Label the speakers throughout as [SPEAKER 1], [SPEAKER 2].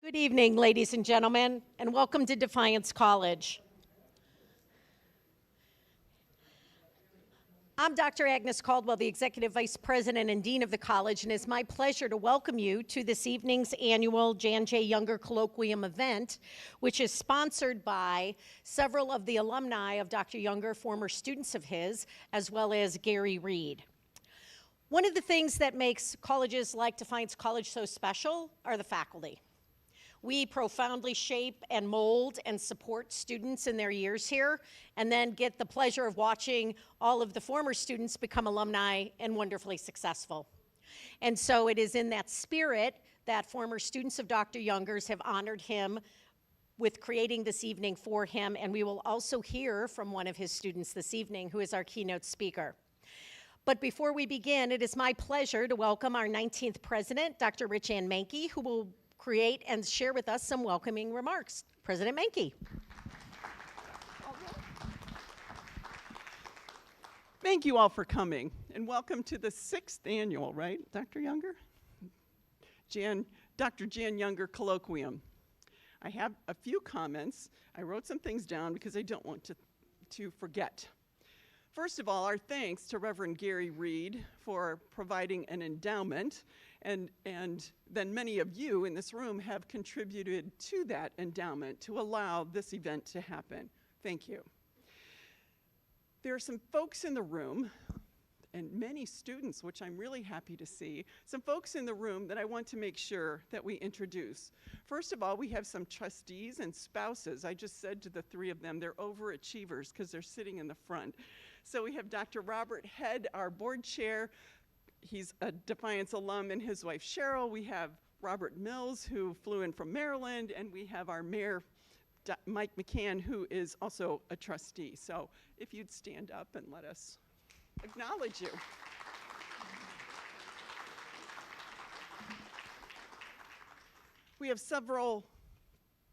[SPEAKER 1] Good evening, ladies and gentlemen, and welcome to Defiance College. I'm Dr. Agnes Caldwell, the Executive Vice President and Dean of the college, and it's my pleasure to welcome you to this evening's annual Jan J. Younger Colloquium event, which is sponsored by several of the alumni of Dr. Younger, former students of his, as well as Gary Reed. One of the things that makes colleges like Defiance College so special are the faculty. We profoundly shape and mold and support students in their years here, and then get the pleasure of watching all of the former students become alumni and wonderfully successful. And so it is in that spirit that former students of Dr. Younger's have honored him with creating this evening for him, and we will also hear from one of his students this evening, who is our keynote speaker. But before we begin, it is my pleasure to welcome our 19th president, Dr. Rich Ann Mankey, who will create and share with us some welcoming remarks. President Mankey.
[SPEAKER 2] Thank you all for coming, and welcome to the 6th annual, right, Dr. Younger? Dr. Jan Younger Colloquium. I have a few comments. I wrote some things down because I don't want to forget. First of all, our thanks to Reverend Gary Reed for providing an endowment, and then many of you in this room have contributed to that endowment to allow this event to happen. Thank you. There are some folks in the room, and many students, which I'm really happy to see, some folks in the room that I want to make sure that we introduce. First of all, we have some trustees and spouses. I just said to the three of them, they're overachievers because they're sitting in the front. So we have Dr. Robert Head, our board chair. He's a Defiance alum, and his wife Cheryl. We have Robert Mills, who flew in from Maryland, and we have our mayor, Mike McCann, who is also a trustee. So if you'd stand up and let us acknowledge you. We have several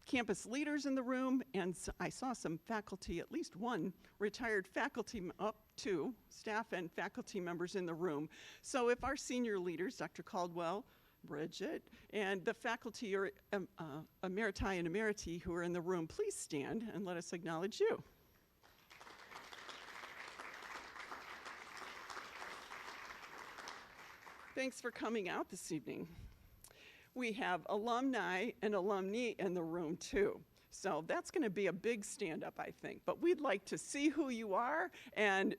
[SPEAKER 2] campus leaders in the room, and I saw some faculty, at least one retired faculty, up to staff and faculty members in the room. So if our senior leaders, Dr. Caldwell, Bridget, and the faculty or emeriti and emeriti who are in the room, please stand and let us acknowledge you. Thanks for coming out this evening. We have alumni and alumni in the room too. So that's going to be a big stand-up, I think. But we'd like to see who you are and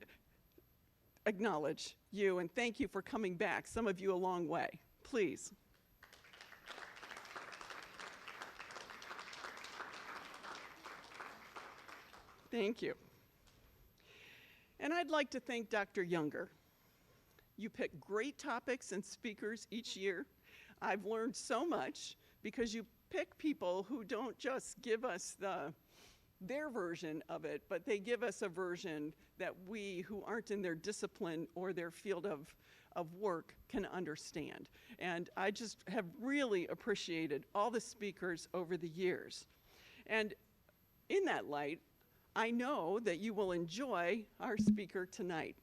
[SPEAKER 2] acknowledge you, and thank you for coming back, some of you a long way. Please. Thank you. And I'd like to thank Dr. Younger. You pick great topics and speakers each year. I've learned so much because you pick people who don't just give us their version of it, but they give us a version that we who aren't in their discipline or their field of work can understand. And I just have really appreciated all the speakers over the years. And in that light, I know that you will enjoy our speaker tonight.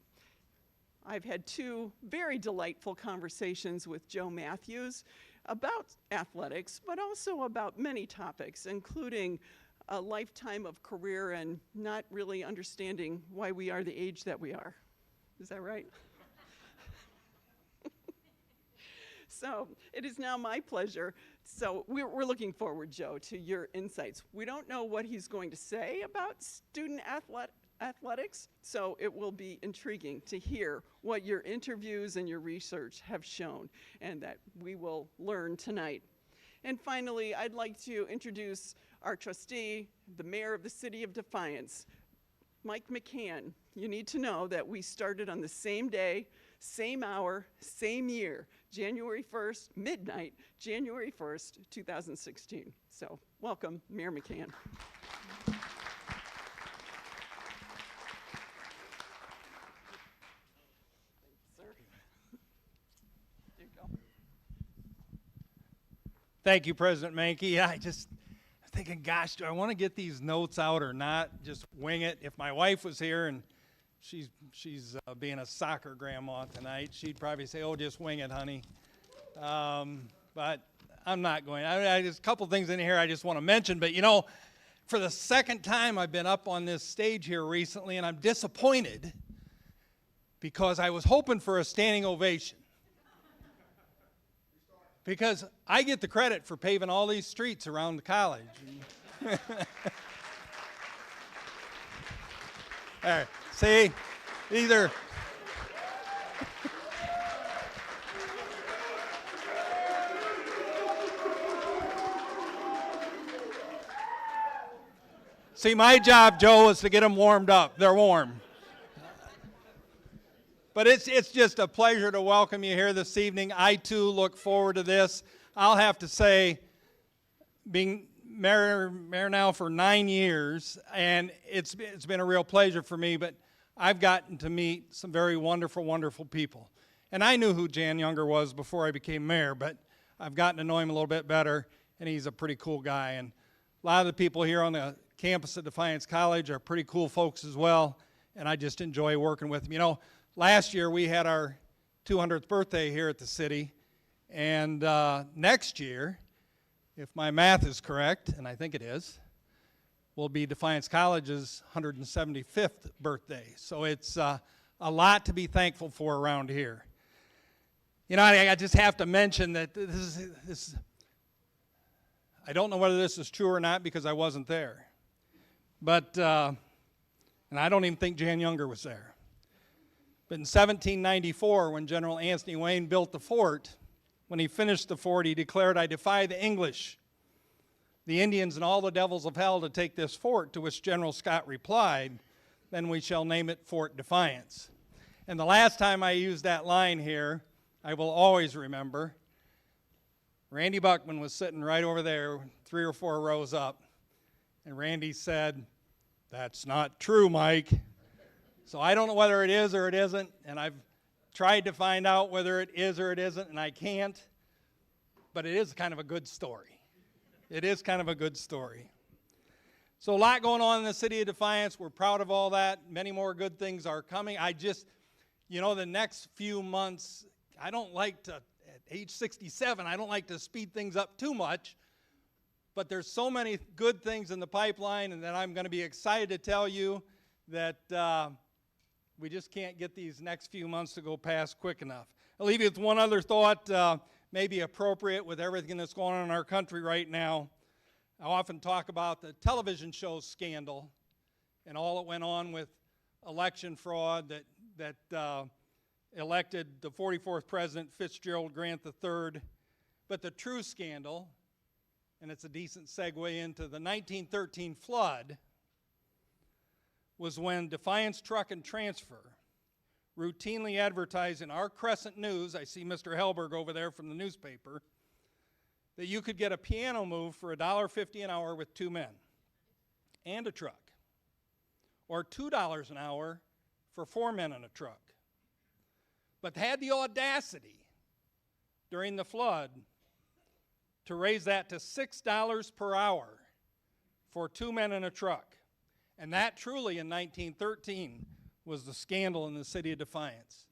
[SPEAKER 2] I've had two very delightful conversations with Joe Matthews about athletics, but also about many topics, including a lifetime of career and not really understanding why we are the age that we are. Is that right? So it is now my pleasure. So we're looking forward, Joe, to your insights. We don't know what he's going to say about student athletics, so it will be intriguing to hear what your interviews and your research have shown, and that we will learn tonight. And finally, I'd like to introduce our trustee, the mayor of the city of Defiance, Mike McCann. You need to know that we started on the same day, same hour, same year, January 1st, midnight, January 1st, 2016. So welcome, Mayor McCann.
[SPEAKER 3] Thank you, President Mankey. I'm thinking, gosh, do I want to get these notes out or not? Just wing it. If my wife was here and she's being a soccer grandma tonight, she'd probably say, oh, just wing it, honey. But I'm not going. There's a couple things in here I just want to mention, but for the second time I've been up on this stage here recently, and I'm disappointed because I was hoping for a standing ovation. Because I get the credit for paving all these streets around the college. All right, see, either. See, my job, Joe, is to get them warmed up. They're warm. But it's just a pleasure to welcome you here this evening. I, too, look forward to this. I'll have to say, being mayor now for 9 years, and it's been a real pleasure for me, but I've gotten to meet some very wonderful, wonderful people. And I knew who Jan Younger was before I became mayor, but I've gotten to know him a little bit better, and he's a pretty cool guy. And a lot of the people here on the campus at Defiance College are pretty cool folks as well, and I just enjoy working with them. Last year we had our 200th birthday here at the city, and next year, if my math is correct, and I think it is, will be Defiance College's 175th birthday. So it's a lot to be thankful for around here. I just have to mention that this I don't know whether this is true or not because I wasn't there. But, and I don't even think Jan Younger was there. But in 1794, when General Anthony Wayne built the fort, when he finished the fort, he declared, "I defy the English, the Indians, and all the devils of hell to take this fort," to which General Scott replied, "Then we shall name it Fort Defiance." And the last time I used that line here, I will always remember, Randy Buckman was sitting right over there, 3 or 4 rows up, and Randy said, "That's not true, Mike." So I don't know whether it is or it isn't, and I've tried to find out whether it is or it isn't, and I can't, but it is kind of a good story. It is kind of a good story. So a lot going on in the city of Defiance. We're proud of all that. Many more good things are coming. The next few months, I don't like to, at age 67, I don't like to speed things up too much, but there's so many good things in the pipeline, and that I'm going to be excited to tell you that we just can't get these next few months to go past quick enough. I'll leave you with one other thought, maybe appropriate with everything that's going on in our country right now. I often talk about the television show scandal and all that went on with election fraud that elected the 44th President Fitzgerald Grant III. But the true scandal, and it's a decent segue into the 1913 flood, was when Defiance Truck and Transfer routinely advertised in our Crescent News, I see Mr. Helberg over there from the newspaper, that you could get a piano move for $1.50 an hour with 2 men and a truck, or $2 an hour for 4 men in a truck. But had the audacity during the flood to raise that to $6 per hour for 2 men in a truck. And that truly in 1913 was the scandal in the city of Defiance.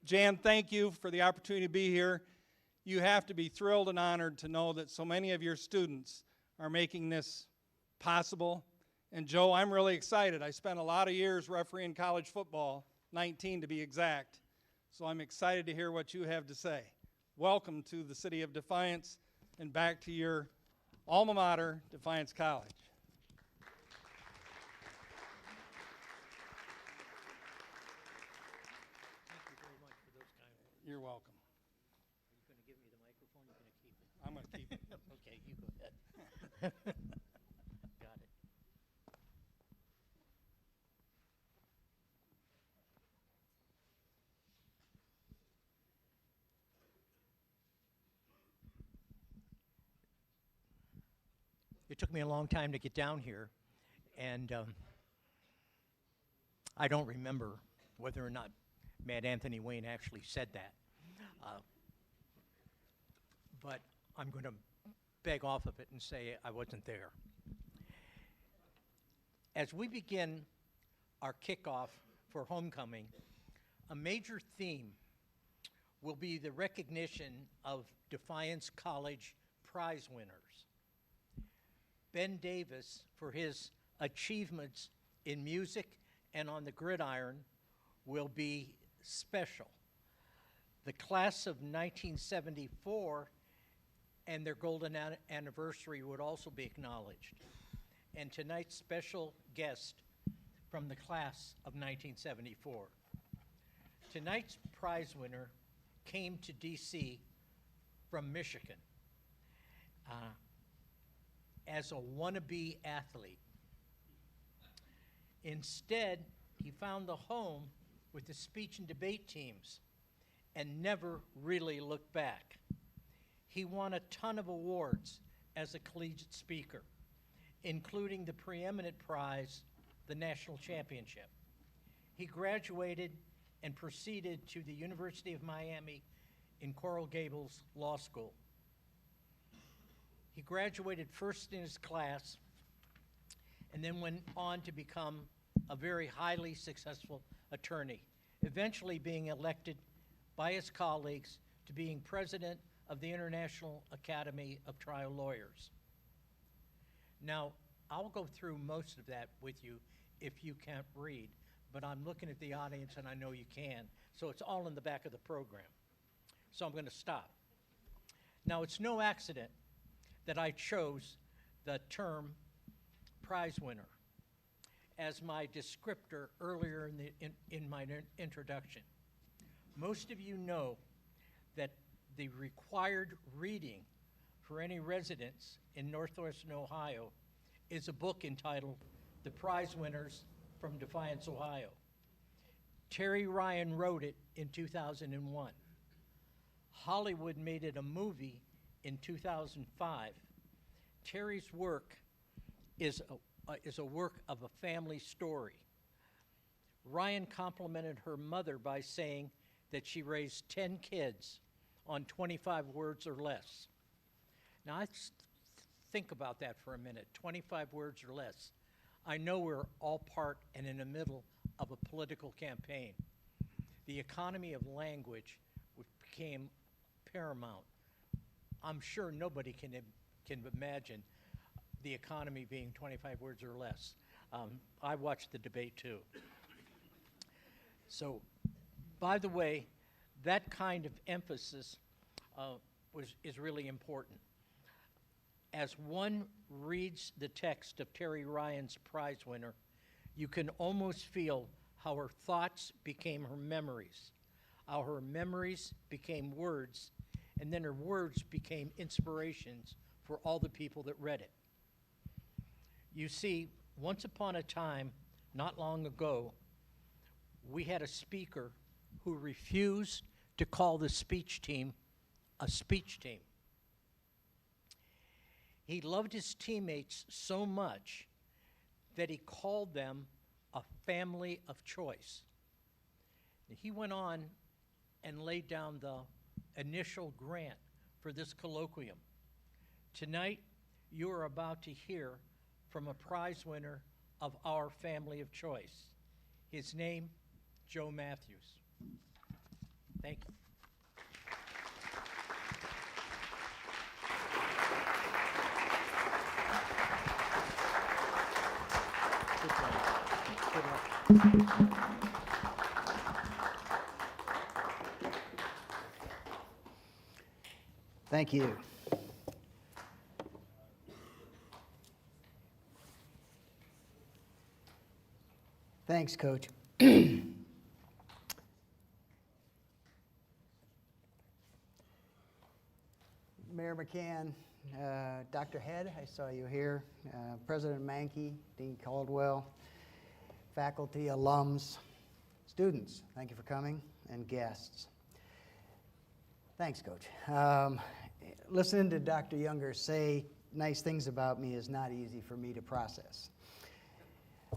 [SPEAKER 3] Jan, thank you for the opportunity to be here. You have to be thrilled and honored to know that so many of your students are making this possible. And Joe, I'm really excited. I spent a lot of years refereeing college football, 19 to be exact. So I'm excited to hear what you have to say. Welcome to the city of Defiance, and back to your alma mater, Defiance College. You're welcome.
[SPEAKER 4] Are you going to give me the microphone? You're going to keep it?
[SPEAKER 3] I'm going to keep it.
[SPEAKER 4] Okay, you go ahead. Got it. It took me a long time to get down here, and I don't remember whether or not Mad Anthony Wayne actually said that. But I'm going to beg off of it and say I wasn't there. As we begin our kickoff for homecoming, a major theme will be the recognition of Defiance College prize winners. Ben Davis, for his achievements in music and on the gridiron, will be special. The class of 1974 and their golden anniversary would also be acknowledged. And tonight's special guest from the class of 1974. Tonight's prize winner came to D.C. from Michigan as a wannabe athlete. Instead, he found the home with the speech and debate teams and never really looked back. He won a ton of awards as a collegiate speaker, including the preeminent prize, the national championship. He graduated and proceeded to the University of Miami in Coral Gables Law School. He graduated first in his class and then went on to become a very highly successful attorney, eventually being elected by his colleagues to being president of the International Academy of Trial Lawyers. Now, I'll go through most of that with you if you can't read, but I'm looking at the audience and I know you can, so it's all in the back of the program. So I'm going to stop. Now, it's no accident that I chose the term prize winner as my descriptor earlier in my introduction. Most of you know that the required reading for any residents in Northwestern Ohio is a book entitled The Prize Winners from Defiance, Ohio. Terry Ryan wrote it in 2001. Hollywood made it a movie in 2005. Terry's work is a work of a family story. Ryan complimented her mother by saying that she raised 10 kids on 25 words or less. Now, think about that for a minute, 25 words or less. I know we're all part and in the middle of a political campaign. The economy of language became paramount. I'm sure nobody can imagine the economy being 25 words or less. I watched the debate too. So, by the way, that kind of emphasis is really important. As one reads the text of Terry Ryan's prize winner, you can almost feel how her thoughts became her memories, how her memories became words, and then her words became inspirations for all the people that read it. You see, once upon a time, not long ago, we had a speaker who refused to call the speech team a speech team. He loved his teammates so much that he called them a family of choice. He went on and laid down the initial grant for this colloquium. Tonight, you are about to hear from a prize winner of our family of choice. His name, Joe Matthews. Thank you. Good luck.
[SPEAKER 5] Thank you. Thanks, Coach. Mayor McCann, Dr. Head, I saw you here, President Mankey, Dean Caldwell, faculty, alums, students, thank you for coming, and guests. Thanks, Coach. Listening to Dr. Younger say nice things about me is not easy for me to process.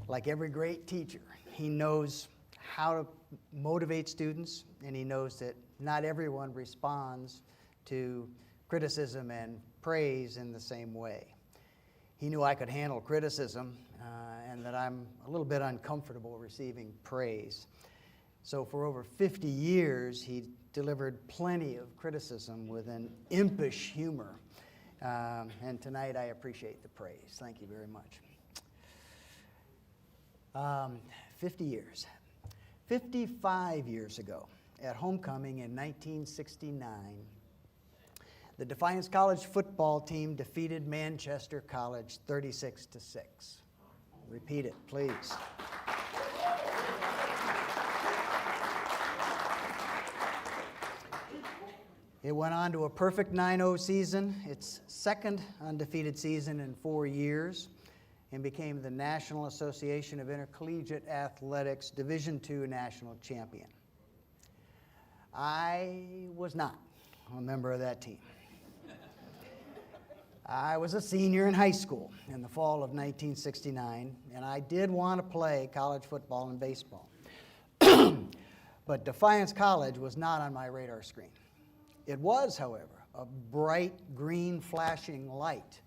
[SPEAKER 5] Like every great teacher, he knows how to motivate students, and he knows that not everyone responds to criticism and praise in the same way. He knew I could handle criticism and that I'm a little bit uncomfortable receiving praise. So for over 50 years, he delivered plenty of criticism with an impish humor And tonight I appreciate the praise. Thank you very much. 50 years. 55 years ago, at homecoming in 1969, the Defiance College football team defeated Manchester College 36-6. Repeat it, please. It went on to a perfect 9-0 season, its second undefeated season in 4 years, and became the National Association of Intercollegiate Athletics Division II national champion. I was not a member of that team. I was a senior in high school in the fall of 1969, and I did want to play college football and baseball. But Defiance College was not on my radar screen. It was, however, a bright green flashing light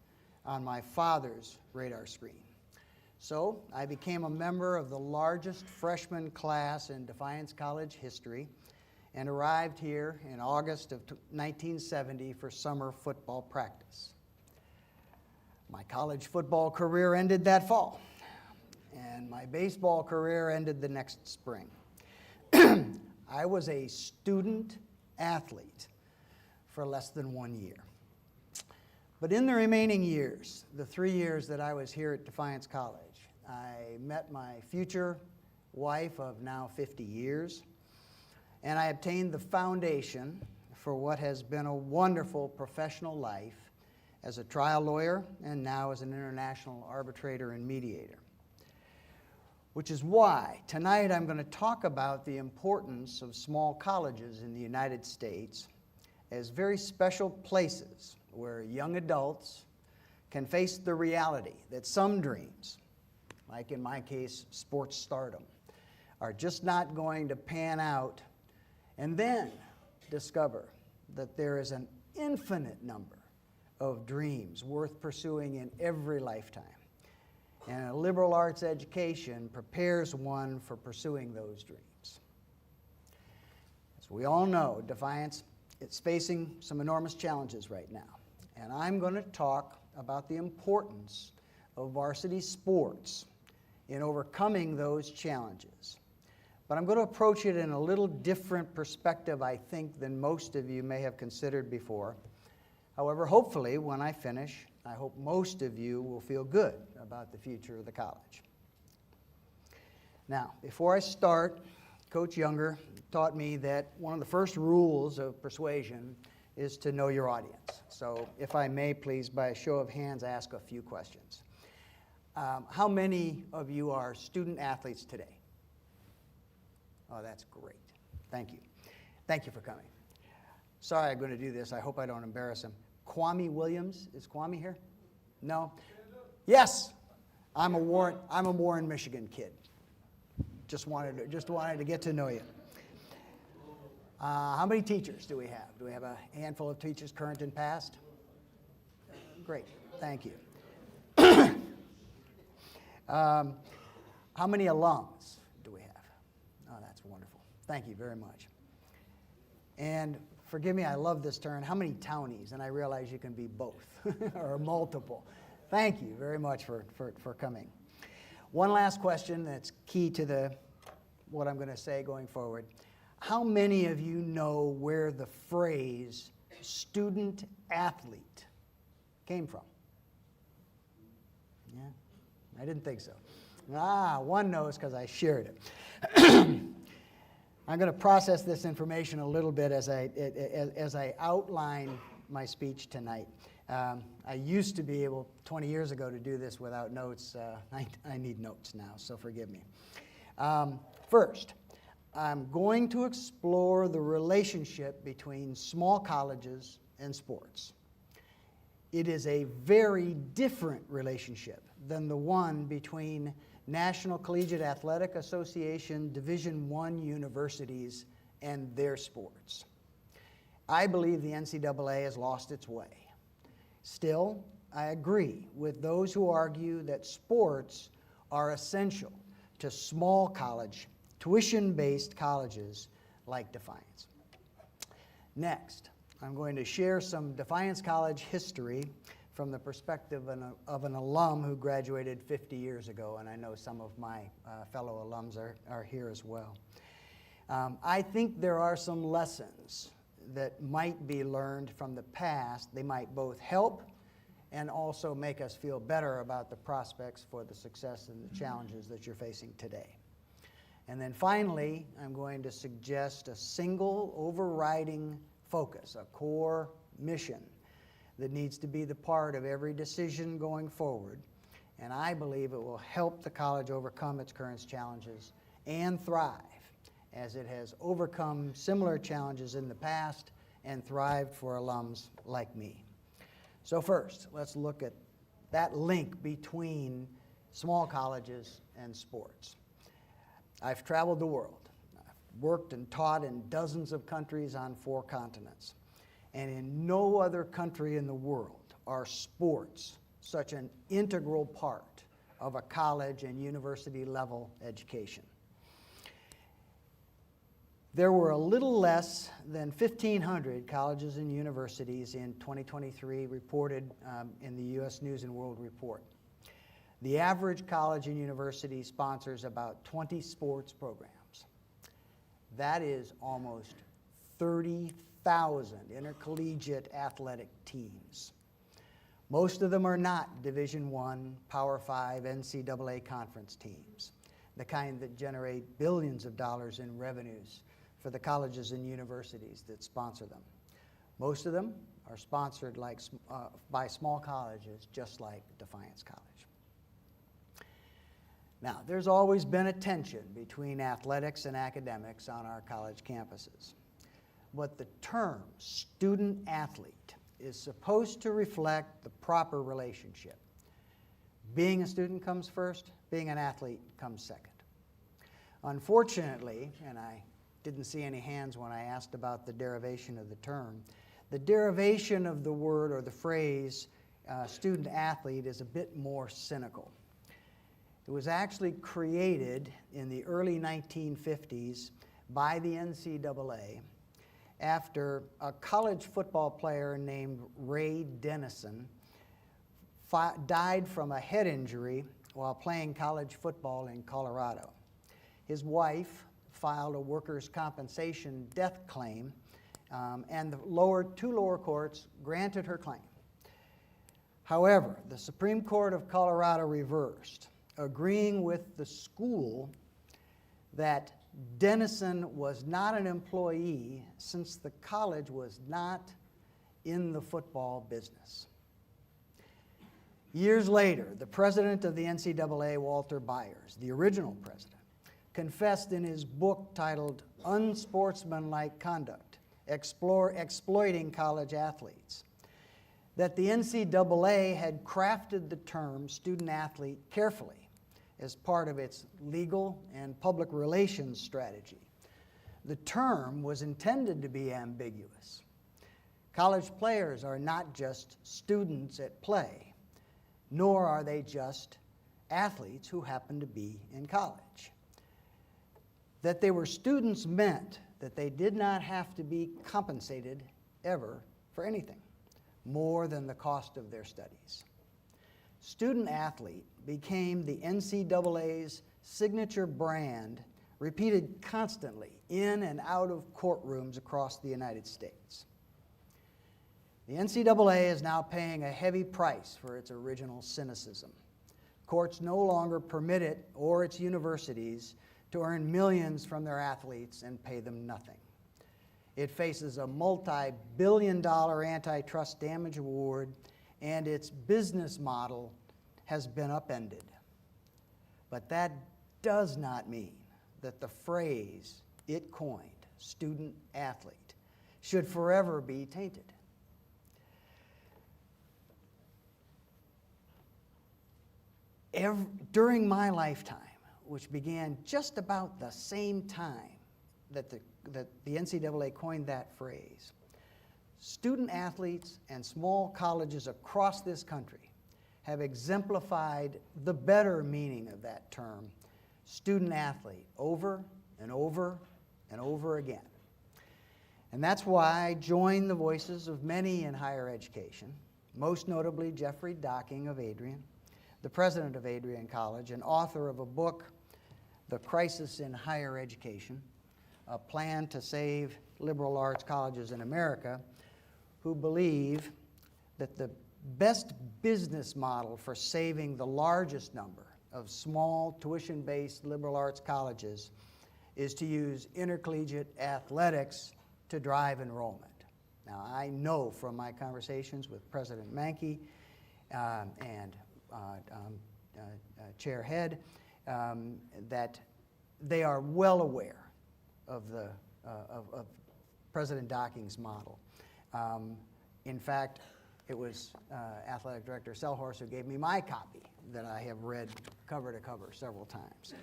[SPEAKER 5] on my father's radar screen. So I became a member of the largest freshman class in Defiance College history and arrived here in August of 1970 for summer football practice. My college football career ended that fall, and my baseball career ended the next spring. I was a student athlete for less than 1 year. But in the remaining years, the 3 years that I was here at Defiance College, I met my future wife of now 50 years, and I obtained the foundation for what has been a wonderful professional life as a trial lawyer and now as an international arbitrator and mediator. Which is why tonight I'm going to talk about the importance of small colleges in the United States as very special places where young adults can face the reality that some dreams, like in my case, sports stardom, are just not going to pan out, and then discover that there is an infinite number of dreams worth pursuing in every lifetime. And a liberal arts education prepares one for pursuing those dreams. As we all know, Defiance is facing some enormous challenges right now. And I'm going to talk about the importance of varsity sports in overcoming those challenges. But I'm going to approach it in a little different perspective, I think, than most of you may have considered before. However, hopefully, when I finish, I hope most of you will feel good about the future of the college. Now, before I start, Coach Younger taught me that one of the first rules of persuasion is to know your audience. So if I may, please, by a show of hands, ask a few questions. How many of you are student athletes today? Oh, that's great. Thank you. Thank you for coming. Sorry I'm going to do this. I hope I don't embarrass him. Kwame Williams, is Kwame here? No? Yes. I'm a Warren, Michigan kid. Just wanted to get to know you. How many teachers do we have? Do we have a handful of teachers, current and past? Great. Thank you. How many alums do we have? Oh, that's wonderful. Thank you very much. And forgive me, I love this term. How many townies? And I realize you can be both or multiple. Thank you very much for coming. One last question that's key to what I'm going to say going forward. How many of you know where the phrase student athlete came from? Yeah, I didn't think so. One knows because I shared it. I'm going to process this information a little bit as I outline my speech tonight. I used to be able 20 years ago to do this without notes. I need notes now, so forgive me. First, I'm going to explore the relationship between small colleges and sports. It is a very different relationship than the one between National Collegiate Athletic Association Division I universities and their sports. I believe the NCAA has lost its way. Still, I agree with those who argue that sports are essential to small college, tuition-based colleges like Defiance. Next, I'm going to share some Defiance College history from the perspective of an alum who graduated 50 years ago, and I know some of my fellow alums are here as well. I think there are some lessons that might be learned from the past. They might both help and also make us feel better about the prospects for the success and the challenges that you're facing today. And then finally, I'm going to suggest a single overriding focus, a core mission that needs to be the part of every decision going forward. And I believe it will help the college overcome its current challenges and thrive, as it has overcome similar challenges in the past and thrived for alums like me. So first, let's look at that link between small colleges and sports. I've traveled the world. I've worked and taught in dozens of countries on 4 continents. And in no other country in the world are sports such an integral part of a college and university level education. There were a little less than 1,500 colleges and universities in 2023 reported in the U.S. News and World Report. The average college and university sponsors about 20 sports programs. That is almost 30,000 intercollegiate athletic teams. Most of them are not Division I, Power 5, NCAA conference teams, the kind that generate billions of dollars in revenues for the colleges and universities that sponsor them. Most of them are sponsored by small colleges, just like Defiance College. Now, there's always been a tension between athletics and academics on our college campuses. But the term student athlete is supposed to reflect the proper relationship. Being a student comes first, being an athlete comes second. Unfortunately, and I didn't see any hands when I asked about the derivation of the term, the derivation of the word or the phrase student athlete is a bit more cynical. It was actually created in the early 1950s by the NCAA after a college football player named Ray Dennison died from a head injury while playing college football in Colorado. His wife filed a workers' compensation death claim, and the two lower courts granted her claim. However, the Supreme Court of Colorado reversed, agreeing with the school that Dennison was not an employee since the college was not in the football business. Years later, the president of the NCAA, Walter Byers, the original president, confessed in his book titled Unsportsmanlike Conduct, Exploiting College Athletes, that the NCAA had crafted the term student athlete carefully as part of its legal and public relations strategy. The term was intended to be ambiguous. College players are not just students at play, nor are they just athletes who happen to be in college. That they were students meant that they did not have to be compensated ever for anything more than the cost of their studies. Student athlete became the NCAA's signature brand, repeated constantly in and out of courtrooms across the United States. The NCAA is now paying a heavy price for its original cynicism. Courts no longer permit it or its universities to earn millions from their athletes and pay them nothing. It faces a multi-billion-dollar antitrust damage award, and its business model has been upended. But that does not mean that the phrase it coined, student athlete, should forever be tainted. During my lifetime, which began just about the same time that the NCAA coined that phrase, student athletes and small colleges across this country have exemplified the better meaning of that term, student athlete, over and over and over again. And that's why I join the voices of many in higher education, most notably Jeffrey Docking of Adrian, the president of Adrian College and author of a book, The Crisis in Higher Education, a plan to save liberal arts colleges in America, who believe that the best business model for saving the largest number of small tuition-based liberal arts colleges is to use intercollegiate athletics to drive enrollment. Now, I know from my conversations with President Mankey and Chair Head that they are well aware of President Docking's model. In fact, it was Athletic Director Selhorst who gave me my copy that I have read cover to cover several times.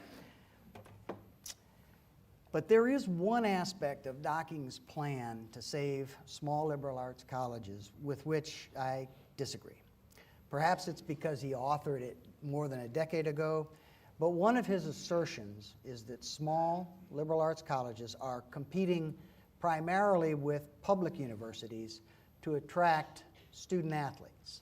[SPEAKER 5] But there is one aspect of Docking's plan to save small liberal arts colleges with which I disagree. Perhaps it's because he authored it more than a decade ago, but one of his assertions is that small liberal arts colleges are competing primarily with public universities to attract student athletes.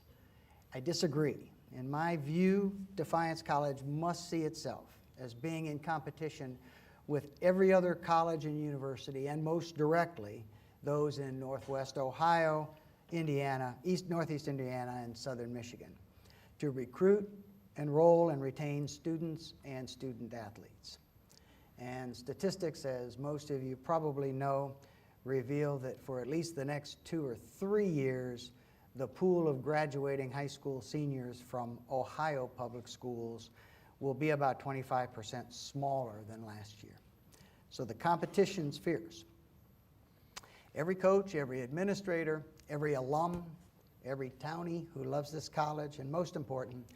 [SPEAKER 5] I disagree. In my view, Defiance College must see itself as being in competition with every other college and university, and most directly, those in Northwest Ohio, Indiana, Northeast Indiana, and Southern Michigan, to recruit, enroll, and retain students and student athletes. And statistics, as most of you probably know, reveal that for at least the next 2 or 3 years, the pool of graduating high school seniors from Ohio public schools will be about 25% smaller than last year. So the competition's fierce. Every coach, every administrator, every alum, every townie who loves this college, and most important,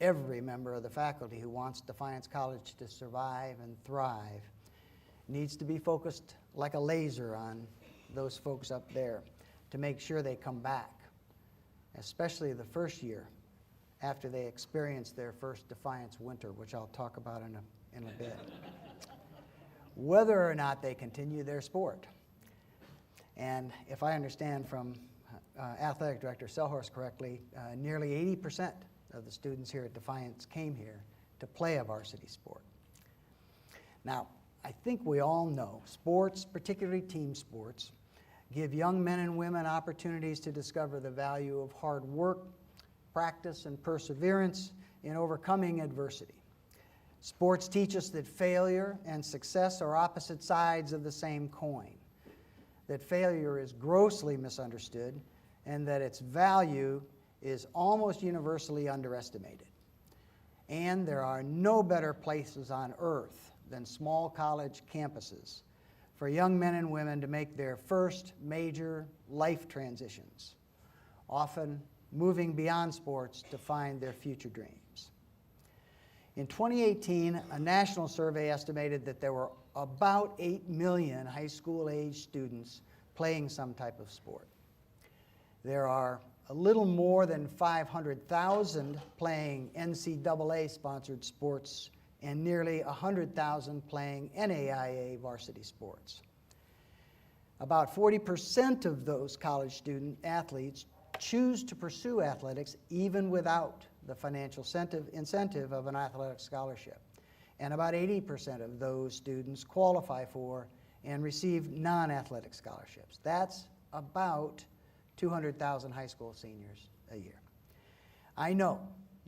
[SPEAKER 5] every member of the faculty who wants Defiance College to survive and thrive needs to be focused like a laser on those folks up there to make sure they come back, especially the first year after they experience their first Defiance winter, which I'll talk about in a bit. Whether or not they continue their sport. And if I understand from Athletic Director Selhorst correctly, nearly 80% of the students here at Defiance came here to play a varsity sport. Now, I think we all know sports, particularly team sports, give young men and women opportunities to discover the value of hard work, practice, and perseverance in overcoming adversity. Sports teach us that failure and success are opposite sides of the same coin, that failure is grossly misunderstood, and that its value is almost universally underestimated. And there are no better places on earth than small college campuses for young men and women to make their first major life transitions, often moving beyond sports to find their future dreams. In 2018, a national survey estimated that there were about 8 million high school-age students playing some type of sport. There are a little more than 500,000 playing NCAA-sponsored sports and nearly 100,000 playing NAIA varsity sports. About 40% of those college student athletes choose to pursue athletics even without the financial incentive of an athletic scholarship. And about 80% of those students qualify for and receive non-athletic scholarships. That's about 200,000 high school seniors a year. I know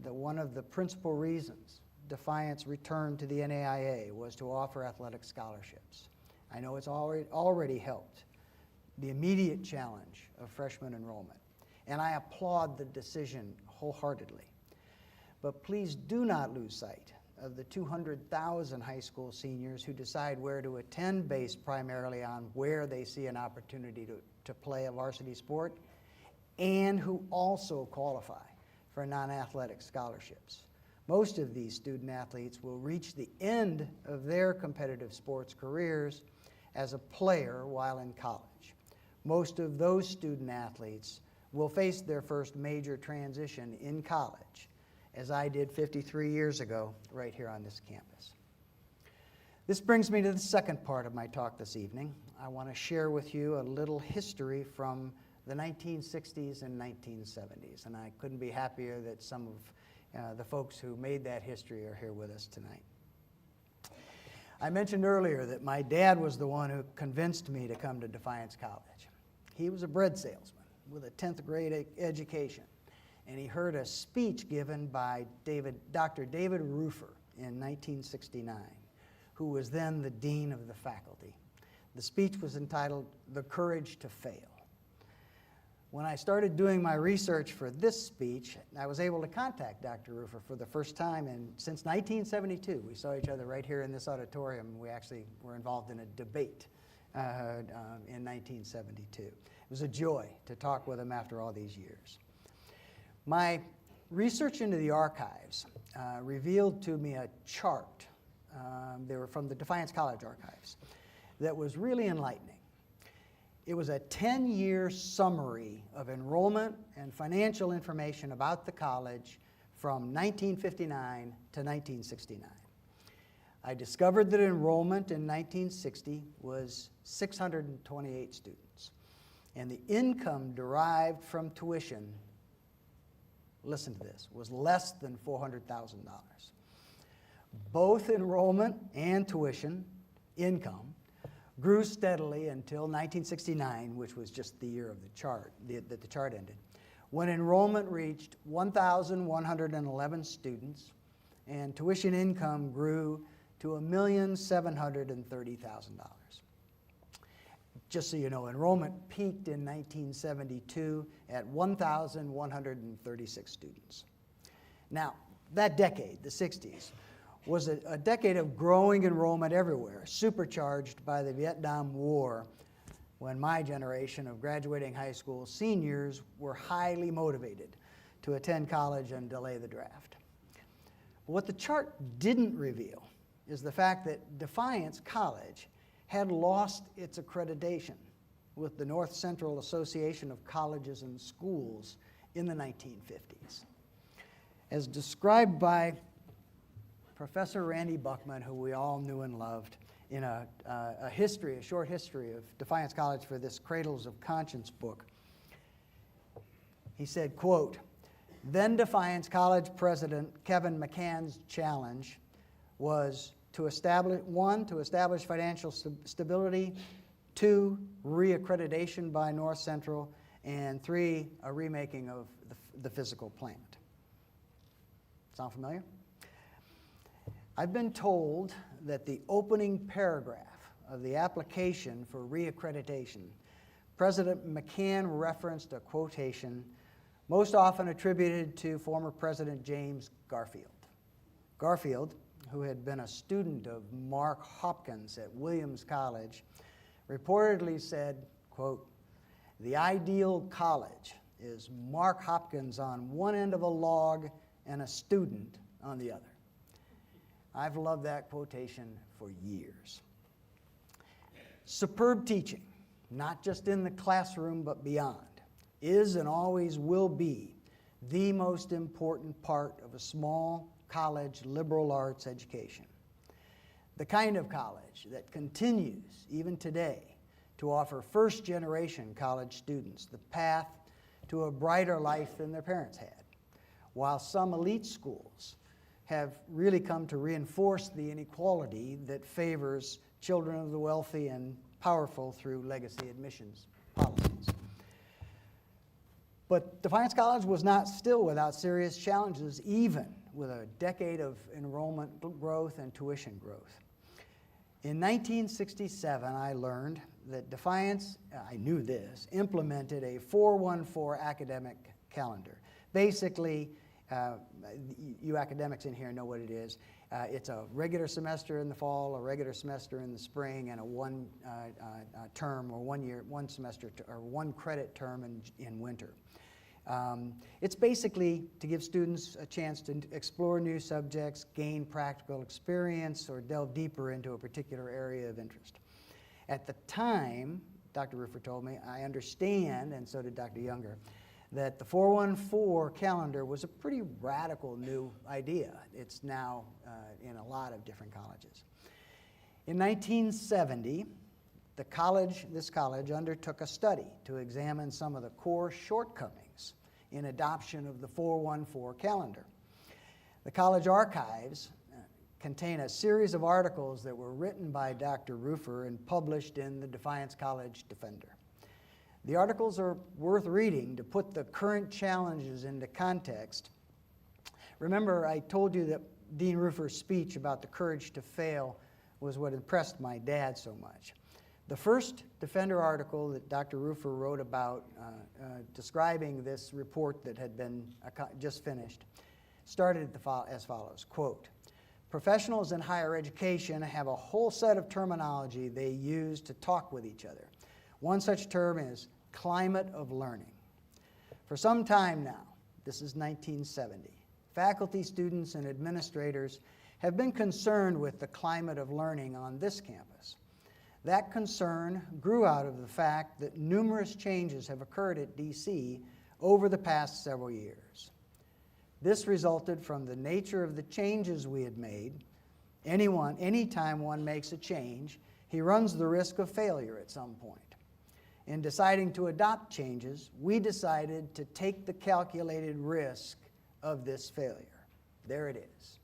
[SPEAKER 5] that one of the principal reasons Defiance returned to the NAIA was to offer athletic scholarships. I know it's already helped the immediate challenge of freshman enrollment, and I applaud the decision wholeheartedly. But please do not lose sight of the 200,000 high school seniors who decide where to attend based primarily on where they see an opportunity to play a varsity sport, and who also qualify for non-athletic scholarships. Most of these student athletes will reach the end of their competitive sports careers as a player while in college. Most of those student athletes will face their first major transition in college, as I did 53 years ago right here on this campus. This brings me to the second part of my talk this evening. I want to share with you a little history from the 1960s and 1970s. And I couldn't be happier that some of the folks who made that history are here with us tonight. I mentioned earlier that my dad was the one who convinced me to come to Defiance College. He was a bread salesman with a 10th grade education, and he heard a speech given by Dr. David Roofer in 1969, who was then the dean of the faculty. The speech was entitled, "The Courage to Fail." When I started doing my research for this speech, I was able to contact Dr. Roofer for the first time since 1972. We saw each other right here in this auditorium. We actually were involved in a debate in 1972. It was a joy to talk with him after all these years. My research into the archives revealed to me a chart. They were from the Defiance College archives that was really enlightening. It was a 10-year summary of enrollment and financial information about the college from 1959 to 1969. I discovered that enrollment in 1960 was 628 students, and the income derived from tuition, listen to this, was less than $400,000. Both enrollment and tuition income grew steadily until 1969, which was just the year of the chart, that the chart ended, when enrollment reached 1,111 students and tuition income grew to $1,730,000. Just so you know, enrollment peaked in 1972 at 1,136 students. Now, that decade, the 60s, was a decade of growing enrollment everywhere, supercharged by the Vietnam War, when my generation of graduating high school seniors were highly motivated to attend college and delay the draft. But what the chart didn't reveal is the fact that Defiance College had lost its accreditation with the North Central Association of Colleges and Schools in the 1950s. As described by Professor Randy Buckman, who we all knew and loved, in a short history of Defiance College for this Cradles of Conscience book. He said, quote, "Then Defiance College President Kevin McCann's challenge was to establish financial stability, 2, reaccreditation by North Central, and 3, a remaking of the physical plant." Sound familiar? I've been told that the opening paragraph of the application for reaccreditation, President McCann referenced a quotation most often attributed to former President James Garfield. Garfield, who had been a student of Mark Hopkins at Williams College, reportedly said, quote, "The ideal college is Mark Hopkins on one end of a log and a student on the other." I've loved that quotation for years. Superb teaching, not just in the classroom but beyond, is and always will be the most important part of a small college liberal arts education. The kind of college that continues, even today, to offer first-generation college students the path to a brighter life than their parents had, while some elite schools have really come to reinforce the inequality that favors children of the wealthy and powerful through legacy admissions policies. But Defiance College was not still without serious challenges, even with a decade of enrollment growth and tuition growth. In 1967, I learned that Defiance, I knew this, implemented a 414 academic calendar. Basically, you academics in here know what it is. It's a regular semester in the fall, a regular semester in the spring, and a one term or 1 year, one semester or one credit term in winter. It's basically to give students a chance to explore new subjects, gain practical experience, or delve deeper into a particular area of interest. At the time, Dr. Roofer told me, I understand, and so did Dr. Younger, that the 414 calendar was a pretty radical new idea. It's now in a lot of different colleges. In 1970, This college undertook a study to examine some of the core shortcomings in adoption of the 414 calendar. The college archives contain a series of articles that were written by Dr. Rufer and published in the Defiance College Defender. The articles are worth reading to put the current challenges into context. Remember, I told you that Dean Rufer's speech about the courage to fail was what impressed my dad so much. The first Defender article that Dr. Rufer wrote about describing this report that had been just finished started as follows, quote, "Professionals in higher education have a whole set of terminology they use to talk with each other. One such term is climate of learning. For some time now, this is 1970, faculty, students, and administrators have been concerned with the climate of learning on this campus. That concern grew out of the fact that numerous changes have occurred at DC over the past several years. This resulted from the nature of the changes we had made. Anytime one makes a change, he runs the risk of failure at some point. In deciding to adopt changes, we decided to take the calculated risk of this failure. There it is,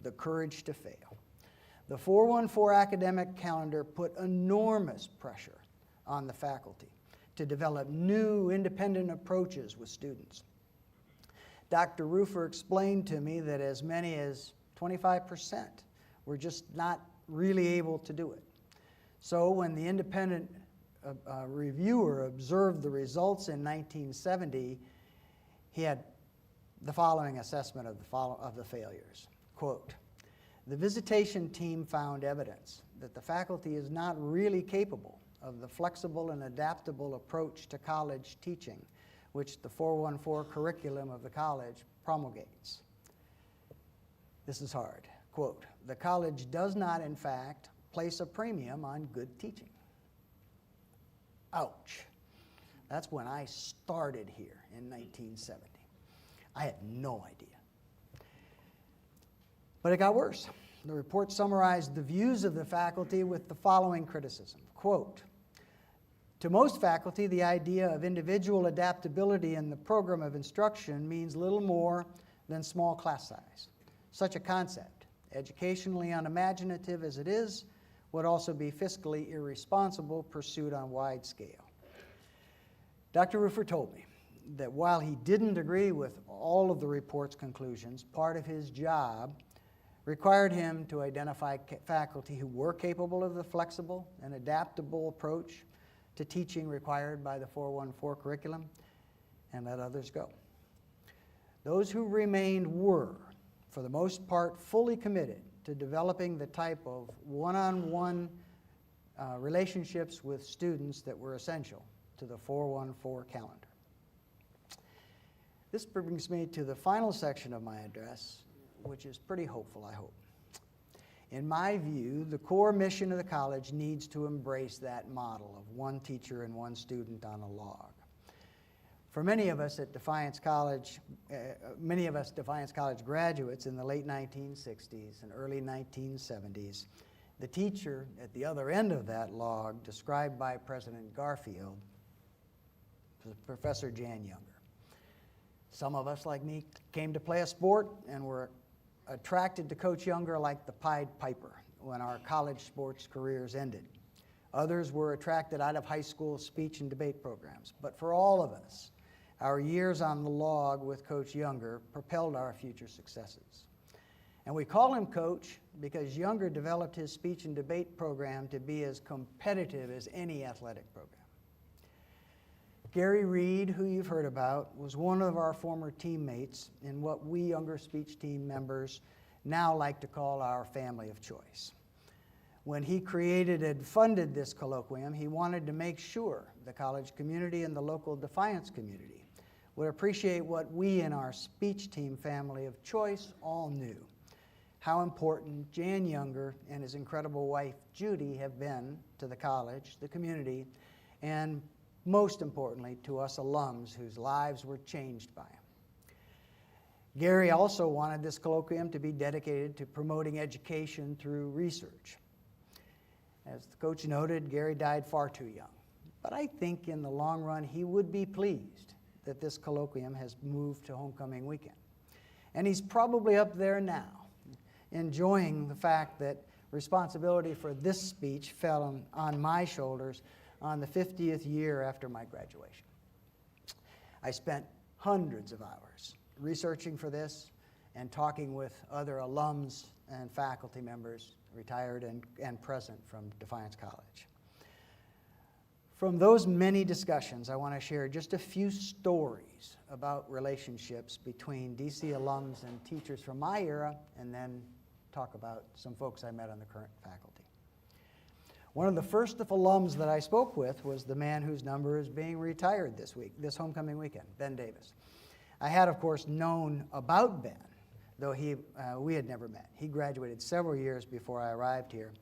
[SPEAKER 5] the courage to fail. The 414 academic calendar put enormous pressure on the faculty to develop new independent approaches with students. Dr. Rufer explained to me that as many as 25% were just not really able to do it. So when the independent reviewer observed the results in 1970, he had the following assessment of the failures. Quote, "The visitation team found evidence that the faculty is not really capable of the flexible and adaptable approach to college teaching, which the 414 curriculum of the college promulgates." This is hard. Quote, "The college does not, in fact, place a premium on good teaching." Ouch. That's when I started here in 1970. I had no idea. But it got worse. The report summarized the views of the faculty with the following criticism. Quote, "To most faculty, the idea of individual adaptability in the program of instruction means little more than small class size. Such a concept, educationally unimaginative as it is, would also be fiscally irresponsible pursued on wide scale." Dr. Rufer told me that while he didn't agree with all of the report's conclusions, part of his job required him to identify faculty who were capable of the flexible and adaptable approach to teaching required by the 414 curriculum and let others go. Those who remained were, for the most part, fully committed to developing the type of one-on-one relationships with students that were essential to the 414 calendar. This brings me to the final section of my address, which is pretty hopeful, I hope. In my view, the core mission of the college needs to embrace that model of one teacher and one student on a log. For many of us at Defiance College, Defiance College graduates in the late 1960s and early 1970s, the teacher at the other end of that log, described by President Garfield, was Professor Jan Younger. Some of us, like me, came to play a sport and were attracted to Coach Younger like the Pied Piper when our college sports careers ended. Others were attracted out of high school speech and debate programs. But for all of us, our years on the log with Coach Younger propelled our future successes. And we call him Coach because Younger developed his speech and debate program to be as competitive as any athletic program. Gary Reed, who you've heard about, was one of our former teammates in what we Younger speech team members now like to call our family of choice. When he created and funded this colloquium, he wanted to make sure the college community and the local Defiance community would appreciate what we in our speech team family of choice all knew, how important Jan Younger and his incredible wife Judy have been to the college, the community, and most importantly to us alums whose lives were changed by him. Gary also wanted this colloquium to be dedicated to promoting education through research. As the coach noted, Gary died far too young. But I think in the long run, he would be pleased that this colloquium has moved to homecoming weekend. And he's probably up there now, enjoying the fact that responsibility for this speech fell on my shoulders on the 50th year after my graduation. I spent hundreds of hours researching for this and talking with other alums and faculty members, retired and present from Defiance College. From those many discussions, I want to share just a few stories about relationships between DC alums and teachers from my era, and then talk about some folks I met on the current faculty. One of the first alums that I spoke with was the man whose number is being retired this homecoming weekend, Ben Davis. I had, of course, known about Ben, though we had never met. He graduated several years before I arrived here.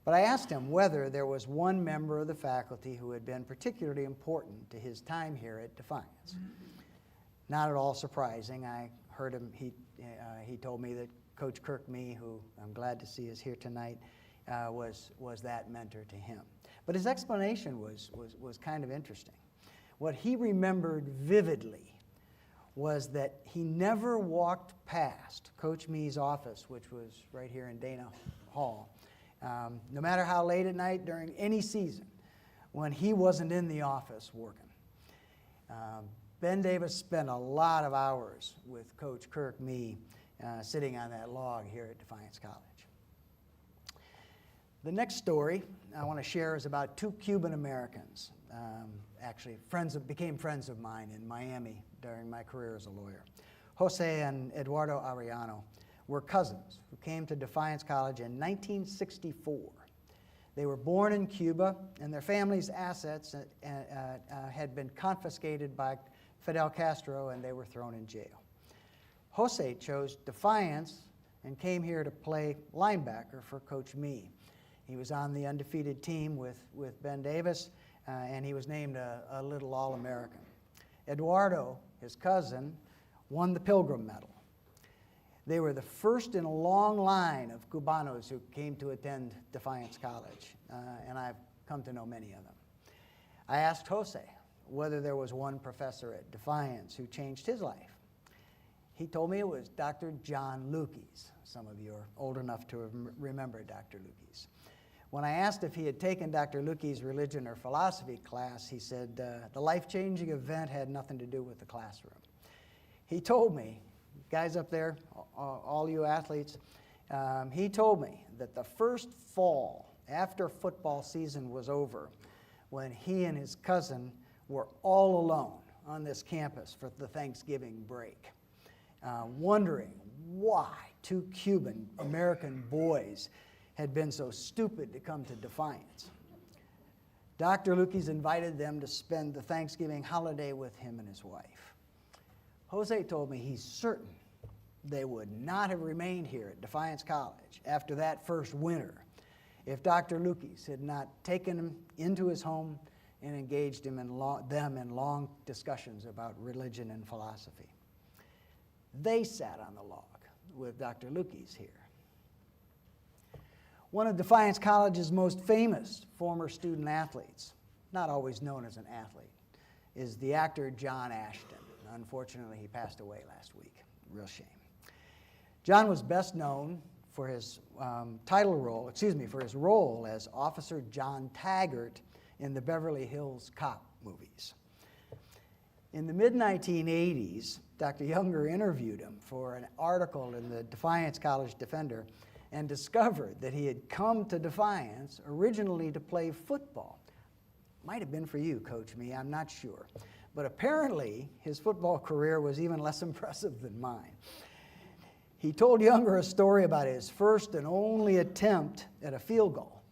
[SPEAKER 5] But I asked him whether there was one member of the faculty who had been particularly important to his time here at Defiance. Not at all surprising. I heard him, he told me that Coach Kirk Mee, who I'm glad to see is here tonight, was that mentor to him. But his explanation was kind of interesting. What he remembered vividly was that he never walked past Coach Mee's office, which was right here in Dana Hall, no matter how late at night during any season, when he wasn't in the office working. Ben Davis spent a lot of hours with Coach Kirk Mee sitting on that log here at Defiance College. The next story I want to share is about two Cuban Americans, actually became friends of mine in Miami during my career as a lawyer. Jose and Eduardo Arellano were cousins who came to Defiance College in 1964. They were born in Cuba, and their family's assets had been confiscated by Fidel Castro, and they were thrown in jail. Jose chose Defiance and came here to play linebacker for Coach Mee. He was on the undefeated team with Ben Davis, and he was named a little All-American. Eduardo, his cousin, won the Pilgrim Medal. They were the first in a long line of Cubanos who came to attend Defiance College, and I've come to know many of them. I asked Jose whether there was one professor at Defiance who changed his life. He told me it was Dr. John Lukes. Some of you are old enough to remember Dr. Lukes. When I asked if he had taken Dr. Lukes' religion or philosophy class, he said the life-changing event had nothing to do with the classroom. He told me, guys up there, all you athletes, he told me that the first fall after football season was over, when he and his cousin were all alone on this campus for the Thanksgiving break, wondering why two Cuban American boys had been so stupid to come to Defiance. Dr. Lukes invited them to spend the Thanksgiving holiday with him and his wife. Jose told me he's certain they would not have remained here at Defiance College after that first winter if Dr. Lukes had not taken him into his home and engaged him in long discussions about religion and philosophy. They sat on the log with Dr. Lukes here. One of Defiance College's most famous former student athletes, not always known as an athlete, is the actor John Ashton. Unfortunately, he passed away last week. Real shame. John was best known for his for his role as Officer John Taggart in the Beverly Hills Cop movies. In the mid-1980s, Dr. Younger interviewed him for an article in the Defiance College Defender and discovered that he had come to Defiance originally to play football. Might have been for you, Coach Mee, I'm not sure. But apparently, his football career was even less impressive than mine. He told Younger a story about his first and only attempt at a field goal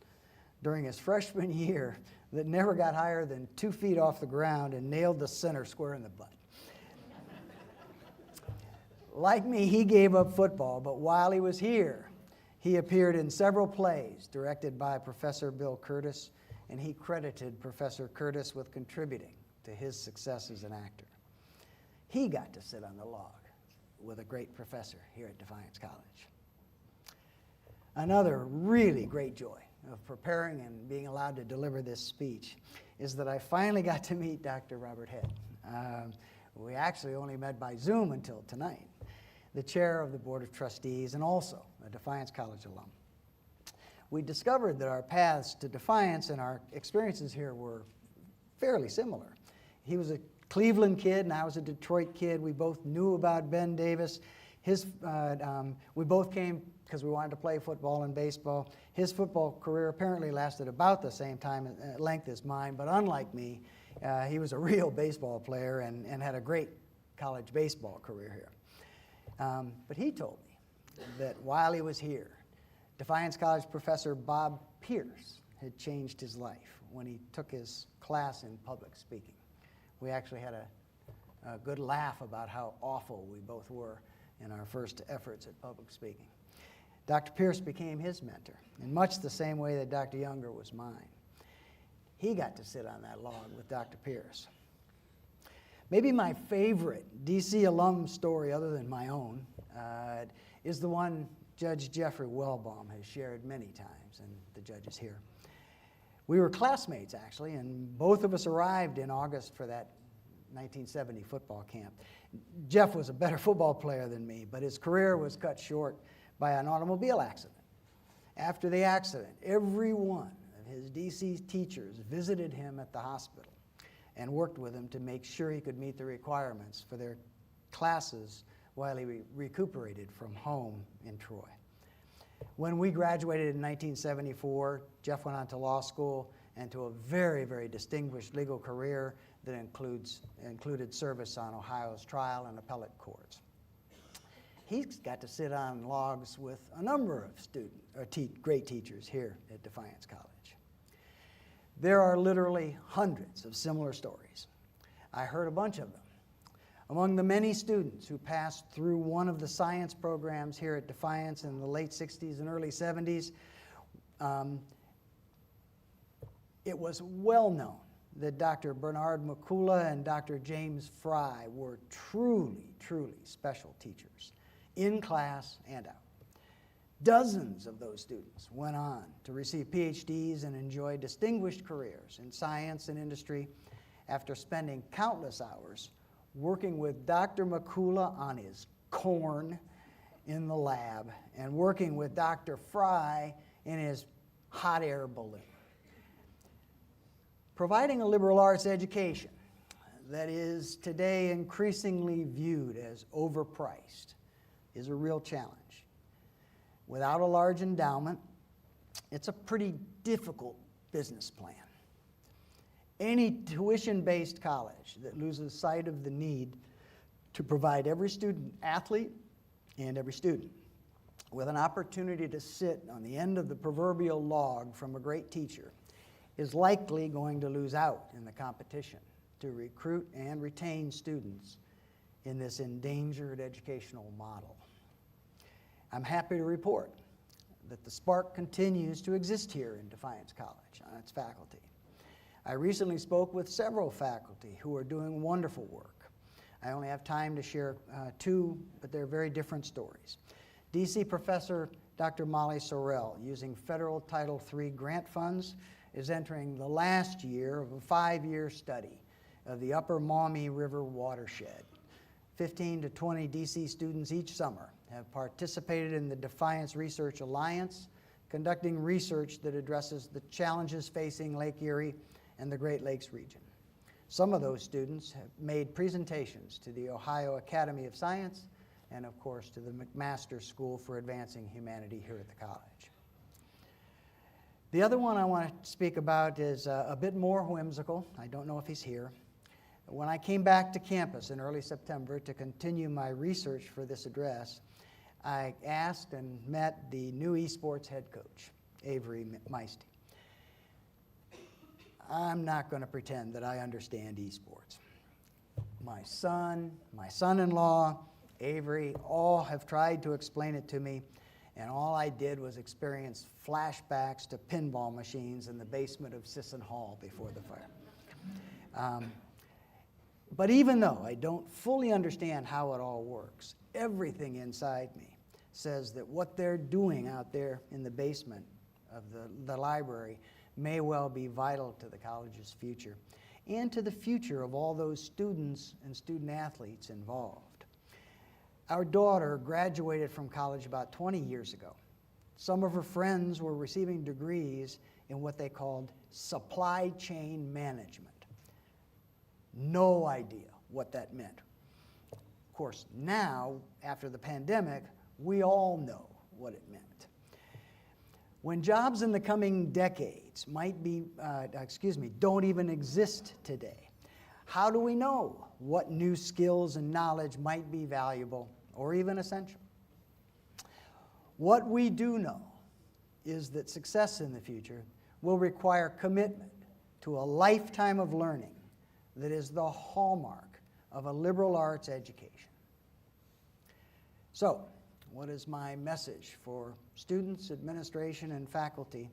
[SPEAKER 5] during his freshman year that never got higher than 2 feet off the ground and nailed the center square in the butt. Like me, he gave up football, but while he was here, he appeared in several plays directed by Professor Bill Curtis, and he credited Professor Curtis with contributing to his success as an actor. He got to sit on the log with a great professor here at Defiance College. Another really great joy of preparing and being allowed to deliver this speech is that I finally got to meet Dr. Robert Head. We actually only met by Zoom until tonight, the chair of the Board of Trustees and also a Defiance College alum. We discovered that our paths to Defiance and our experiences here were fairly similar. He was a Cleveland kid and I was a Detroit kid. We both knew about Ben Davis. We both came because we wanted to play football and baseball. His football career apparently lasted about the same length as mine, but unlike me, he was a real baseball player and had a great college baseball career here. But he told me that while he was here, Defiance College professor Bob Pierce had changed his life when he took his class in public speaking. We actually had a good laugh about how awful we both were in our first efforts at public speaking. Dr. Pierce became his mentor in much the same way that Dr. Younger was mine. He got to sit on that log with Dr. Pierce. Maybe my favorite D.C. alum story, other than my own, is the one Judge Jeffrey Wellbaum has shared many times, and the judge is here. We were classmates, actually, and both of us arrived in August for that 1970 football camp. Jeff was a better football player than me, but his career was cut short by an automobile accident. After the accident, every one of his D.C. teachers visited him at the hospital and worked with him to make sure he could meet the requirements for their classes while he recuperated from home in Troy. When we graduated in 1974, Jeff went on to law school and to a very, very distinguished legal career that included service on Ohio's trial and appellate courts. He's got to sit on logs with a number of great teachers here at Defiance College. There are literally hundreds of similar stories. I heard a bunch of them. Among the many students who passed through one of the science programs here at Defiance in the late 60s and early 70s, it was well known that Dr. Bernard McCullough and Dr. James Fry were truly, truly special teachers, in class and out. Dozens of those students went on to receive PhDs and enjoy distinguished careers in science and industry after spending countless hours working with Dr. McCullough on his corn in the lab and working with Dr. Fry in his hot air balloon. Providing a liberal arts education that is today increasingly viewed as overpriced is a real challenge. Without a large endowment, it's a pretty difficult business plan. Any tuition-based college that loses sight of the need to provide every student athlete and every student with an opportunity to sit on the end of the proverbial log from a great teacher is likely going to lose out in the competition to recruit and retain students in this endangered educational model. I'm happy to report that the spark continues to exist here in Defiance College on its faculty. I recently spoke with several faculty who are doing wonderful work. I only have time to share two, but they're very different stories. DC professor Dr. Molly Sorrell, using federal Title III grant funds, is entering the last year of a 5-year study of the Upper Maumee River watershed. 15 to 20 DC students each summer have participated in the Defiance Research Alliance, conducting research that addresses the challenges facing Lake Erie and the Great Lakes region. Some of those students have made presentations to the Ohio Academy of Science and, of course, to the McMaster School for Advancing Humanity here at the college. The other one I want to speak about is a bit more whimsical. I don't know if he's here. When I came back to campus in early September to continue my research for this address, I asked and met the new esports head coach, Avery Meisty. I'm not going to pretend that I understand esports. My son, my son-in-law, Avery, all have tried to explain it to me, and all I did was experience flashbacks to pinball machines in the basement of Sisson Hall before the fire. But even though I don't fully understand how it all works, everything inside me says that what they're doing out there in the basement of the library may well be vital to the college's future and to the future of all those students and student athletes involved. Our daughter graduated from college about 20 years ago. Some of her friends were receiving degrees in what they called supply chain management. No idea what that meant. Of course, now, after the pandemic, we all know what it meant. When jobs in the coming decades don't even exist today, how do we know what new skills and knowledge might be valuable or even essential? What we do know is that success in the future will require commitment to a lifetime of learning that is the hallmark of a liberal arts education. So, what is my message for students, administration, and faculty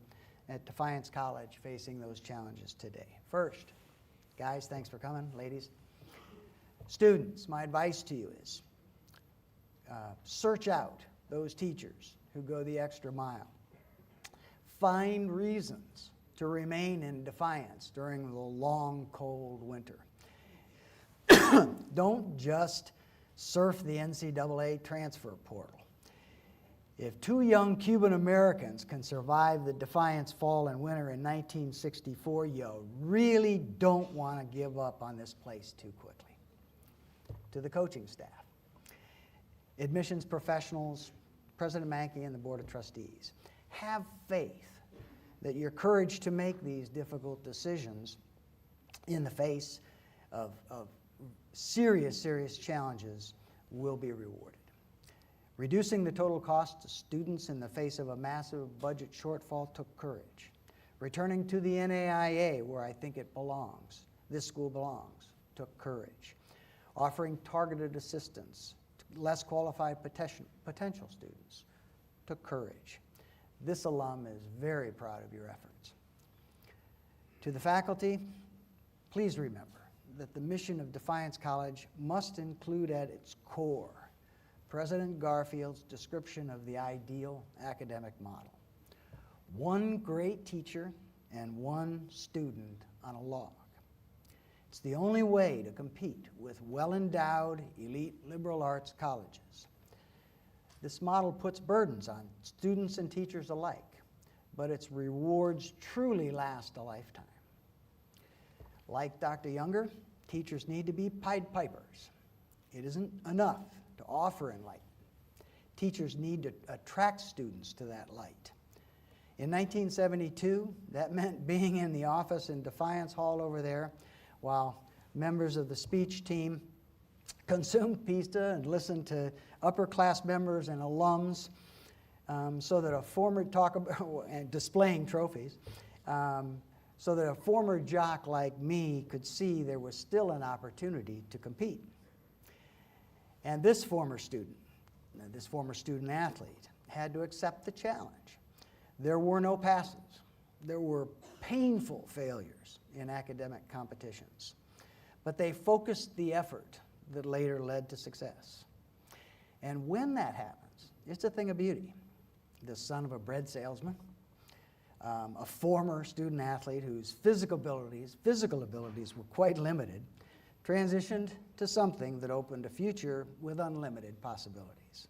[SPEAKER 5] at Defiance College facing those challenges today? First, guys, thanks for coming. Ladies, students, my advice to you is search out those teachers who go the extra mile. Find reasons to remain in Defiance during the long, cold winter. Don't just surf the NCAA transfer portal. If two young Cuban Americans can survive the Defiance fall and winter in 1964, you really don't want to give up on this place too quickly. To the coaching staff, admissions professionals, President Mankey and the Board of Trustees, have faith that your courage to make these difficult decisions in the face of serious challenges will be rewarded. Reducing the total cost to students in the face of a massive budget shortfall took courage. Returning to the NAIA, where I think it belongs, this school belongs, took courage. Offering targeted assistance to less qualified potential students took courage. This alum is very proud of your efforts. To the faculty, please remember that the mission of Defiance College must include at its core President Garfield's description of the ideal academic model. One great teacher and one student on a log. It's the only way to compete with well-endowed, elite liberal arts colleges. This model puts burdens on students and teachers alike, but its rewards truly last a lifetime. Like Dr. Younger, teachers need to be Pied Pipers. It isn't enough to offer enlightenment. Teachers need to attract students to that light. In 1972, that meant being in the office in Defiance Hall over there while members of the speech team consumed pizza and listened to upper class members and alums so that a former and displaying trophies, so that a former jock like me could see there was still an opportunity to compete. And this former student athlete, had to accept the challenge. There were no passes. There were painful failures in academic competitions. But they focused the effort that later led to success. And when that happens, it's a thing of beauty. The son of a bread salesman, a former student athlete whose physical abilities were quite limited, transitioned to something that opened a future with unlimited possibilities.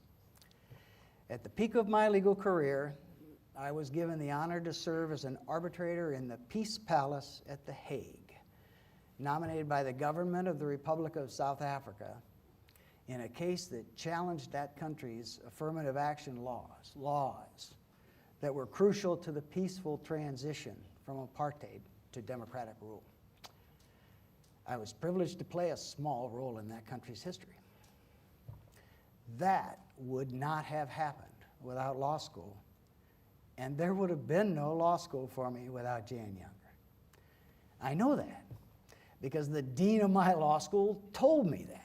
[SPEAKER 5] At the peak of my legal career, I was given the honor to serve as an arbitrator in the Peace Palace at The Hague, nominated by the government of the Republic of South Africa in a case that challenged that country's affirmative action laws that were crucial to the peaceful transition from apartheid to democratic rule. I was privileged to play a small role in that country's history. That would not have happened without law school, and there would have been no law school for me without Jan Younger. I know that because the dean of my law school told me that.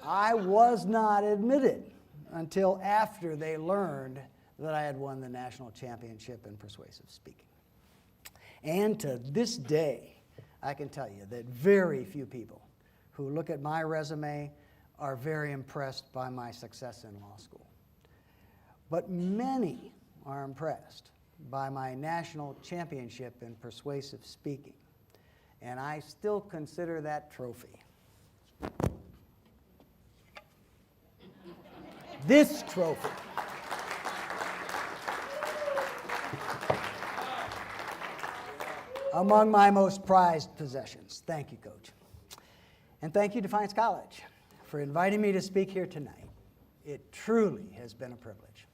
[SPEAKER 5] I was not admitted until after they learned that I had won the national championship in persuasive speaking. And to this day, I can tell you that very few people who look at my resume are very impressed by my success in law school. But many are impressed by my national championship in persuasive speaking, and I still consider that trophy. This trophy among my most prized possessions. Thank you, Coach. And thank you, Defiance College, for inviting me to speak here tonight. It truly has been a privilege.